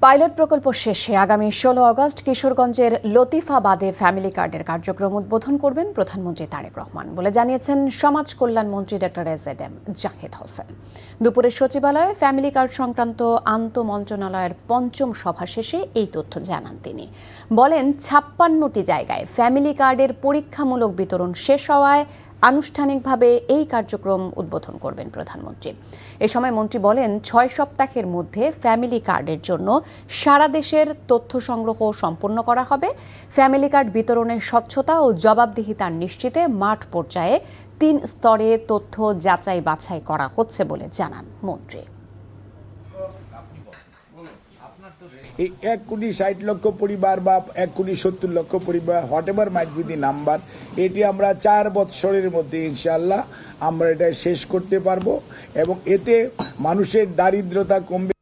Pilot প্রকল্প শেষে আগামী ১৬ আগস্ট কিশোরগঞ্জের লতিফাবাদে ফ্যামিলি কার্ডের কার্যক্রম উদ্বোধন করবেন প্রধানমন্ত্রী তারেক রহমান বলে জানিয়েছেন সমাজ কল্যাণ মন্ত্রী ডক্টর এজএডএম জাহিদ হোসেন। দুপুরে সচিবালয়ে ফ্যামিলি কার্ড সংক্রান্ত আন্তঃমন্ত্রণালয়ের পঞ্চম সভা শেষে এই তথ্য জানান তিনি। বলেন ৫৬টি জায়গায় ফ্যামিলি কার্ডের পরীক্ষামূলক বিতরণ শেষ হওয়ায় আনুষ্ঠানিকভাবে এই কার্যক্রম উদ্বোধন করবেন প্রধানমন্ত্রী। এ সময় মন্ত্রী বলেন ৬ সপ্তাহের মধ্যে ফ্যামিলি কার্ডের জন্য সারা দেশের তথ্য সংগ্রহ সম্পন্ন করা হবে। ফ্যামিলি কার্ড বিতরণের স্বচ্ছতা ও জবাবদিহিতা নিশ্চিতে মাঠ পর্যায়ে ৩ স্তরে তথ্য যাচাই বাছাই করা হচ্ছে বলে জানান মন্ত্রী। এই ১,৬০,০০,০০০ পরিবার বা ১,৭০,০০,০০০ পরিবার what ever might be the number, এটি আমরা ৪ বৎসরের মধ্যে ইনশাআল্লাহ আমরা এটা শেষ করতে পারবো এবং এতে মানুষের দারিদ্রতা কমবে।